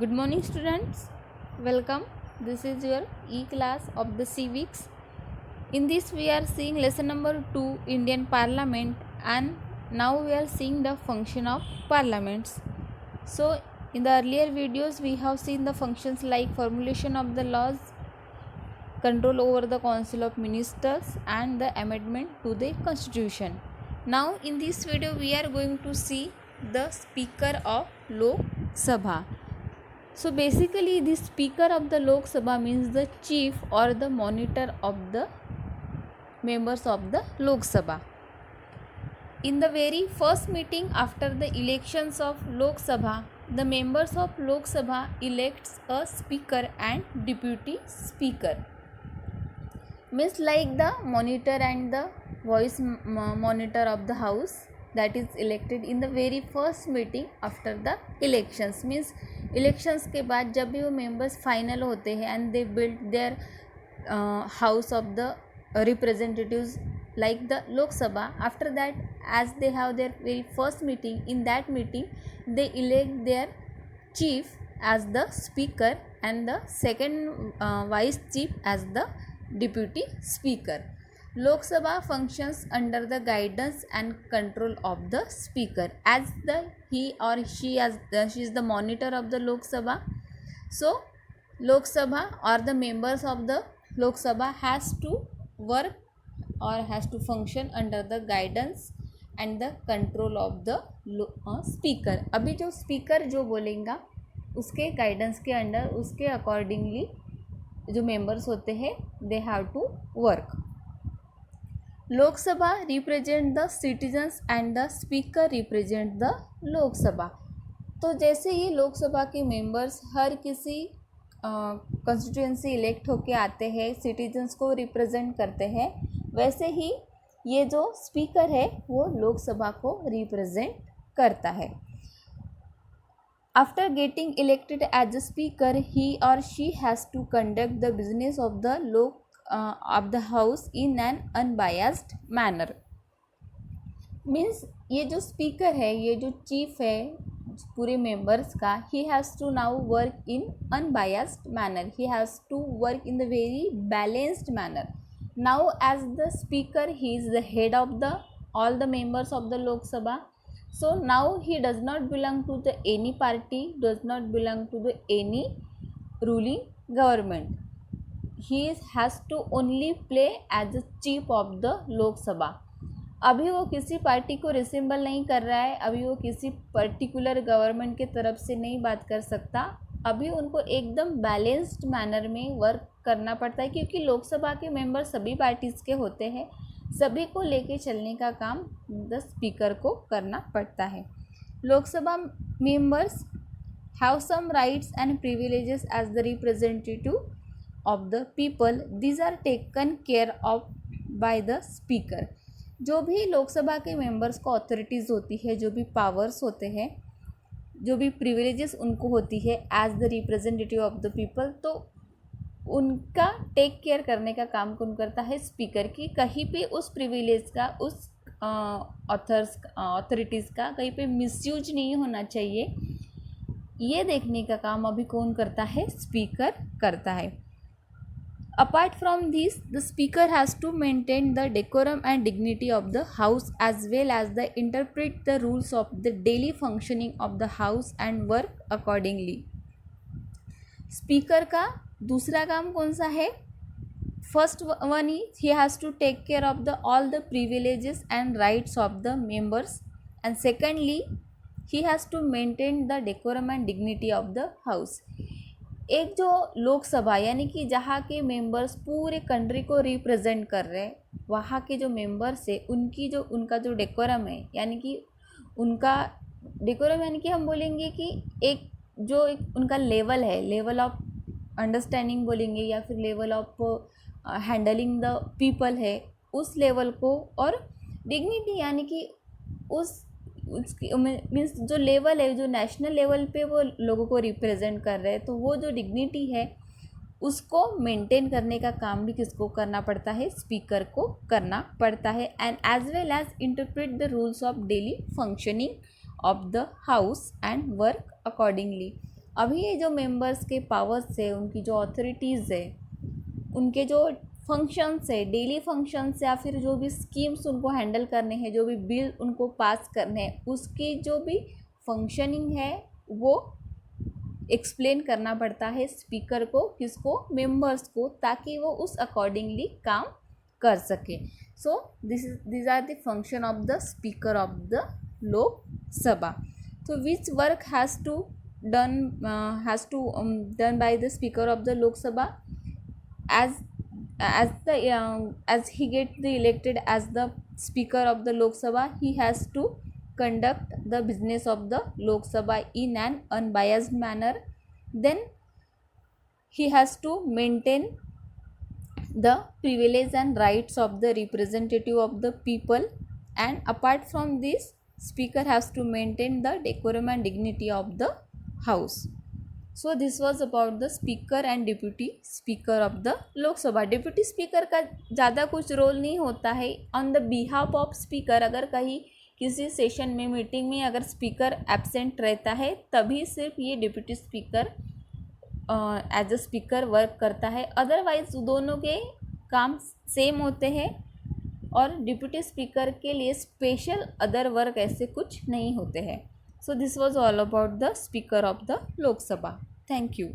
Good morning, students. Welcome. This is your E-class of the civics. In this, we are seeing lesson number 2, Indian Parliament, and now we are seeing the function of parliaments. So, in the earlier videos, we have seen the functions like formulation of the laws, control over the Council of Ministers, and the amendment to the Constitution. Now, in this video, we are going to see the Speaker of Lok Sabha. So basically, the Speaker of the Lok Sabha means the chief or the monitor of the members of the Lok Sabha. In the very first meeting after the elections of Lok Sabha, the members of Lok Sabha elects a speaker and deputy speaker. Means like the monitor and the voice monitor of the house that is elected in the very first meeting after the elections. Means elections के बाद जब भी वो members final होते हैं and they build their house of the representatives like the Lok Sabha. After that, as they have their very first meeting, in that meeting they elect their chief as the speaker and the second vice chief as the deputy speaker. Lok Sabha functions under the guidance and control of the speaker as he or she she is the monitor of the Lok Sabha. So Lok Sabha or the members of the Lok Sabha has to work or has to function under the guidance and the control of the speaker. अभी जो speaker जो बोलेगा उसके guidance के under उसके accordingly जो members होते हैं they have to work. लोक सभा represent the citizens and the speaker represent the लोक सभा. तो जैसे ये लोकसभा के मेंबर्स हर किसी कॉन्स्टिट्यूएंसी इलेक्ट होके आते हैं, सिटीजन्स को रिप्रेजेंट करते हैं, वैसे ही ये जो स्पीकर है वो लोकसभा को रिप्रेजेंट करता है. After getting elected as a speaker he or she has to conduct the business of the Lok of the house in an unbiased manner. Means ये जो स्पीकर है, ये जो चीफ है पूरे मेंबर्स का, he has to now work in unbiased manner, he has to work in the very balanced manner. Now as the speaker he is the head of the all the members of the Lok Sabha. So now he does not belong to the any party, does not belong to the any ruling government. He has to only play as the chief of the लोक सभा. अभी वो किसी party को resemble नहीं कर रहा है, अभी वो किसी पर्टिकुलर गवर्नमेंट के तरफ से नहीं बात कर सकता. अभी उनको एकदम बैलेंस्ड मैनर में वर्क करना पड़ता है क्योंकि लोकसभा के मेंबर सभी पार्टीज़ के होते हैं, सभी को लेके चलने का काम द स्पीकर को करना पड़ता है. Lok Sabha members have some rights and privileges as the representative of the people. These are taken care of by the speaker. जो भी लोकसभा के मेंबर्स को अथॉरिटीज़ होती है, जो भी पावर्स होते हैं, जो भी प्रिविलेजेस उनको होती है as the representative of the people, तो उनका टेक केयर करने का काम कौन करता है? स्पीकर. की कहीं पे उस प्रिविलेज का, उस अथॉरिटीज़ का कहीं पे मिसयूज नहीं होना चाहिए, ये देखने का काम अभी कौन करता है? स्पीकर करता है. Apart from this, the speaker has to maintain the decorum and dignity of the house as well as the interpret the rules of the daily functioning of the house and work accordingly. Speaker का दूसरा काम कौन सा है? First one is he has to take care of the all the privileges and rights of the members, and secondly he has to maintain the decorum and dignity of the house. एक जो लोकसभा यानी कि जहाँ के members पूरे country को represent कर रहे हैं, वहाँ के जो मेंबर्स है उनका जो डेकोरम है, यानी कि उनका डेकोरम यानी कि हम बोलेंगे कि एक उनका लेवल है, लेवल ऑफ अंडरस्टैंडिंग बोलेंगे या फिर level of handling the people है, उस लेवल को, और डिग्निटी यानी कि उसकी मीन्स जो लेवल है, जो नेशनल लेवल पे वो लोगों को रिप्रेजेंट कर रहे हैं, तो वो जो डिग्निटी है उसको मेंटेन करने का काम भी किसको करना पड़ता है? स्पीकर को करना पड़ता है. And as well as interpret the rules of daily functioning of the house and work accordingly. अभी ये जो मेंबर्स के पावर्स है, उनकी जो अथॉरिटीज़ है, उनके जो फंक्शंस है, डेली फंक्शंस या फिर जो भी स्कीम्स उनको हैंडल करने हैं, जो भी बिल उनको पास करने हैं, उसकी जो भी फंक्शनिंग है वो एक्सप्लेन करना पड़ता है स्पीकर को, किसको, मेंबर्स को, ताकि वो उस अकॉर्डिंगली काम कर सके. सो these are the function of the speaker of the Lok Sabha. So which work has to done by the speaker of the Lok Sabha? As he get the elected as the speaker of the Lok Sabha, he has to conduct the business of the Lok Sabha in an unbiased manner. Then he has to maintain the privilege and rights of the representative of the people, and apart from this, speaker has to maintain the decorum and dignity of the house. So this was about the speaker and deputy speaker of the Lok Sabha. Deputy speaker का ज़्यादा कुछ role नहीं होता है. On the behalf of speaker, अगर कहीं किसी session में, मीटिंग में अगर स्पीकर एब्सेंट रहता है, तभी सिर्फ ये deputy speaker as a speaker work करता है. अदरवाइज दोनों के काम सेम होते हैं और डिप्यूटी स्पीकर के लिए स्पेशल अदर वर्क ऐसे कुछ नहीं होते हैं. So this was all about the speaker of the Lok Sabha. Thank you.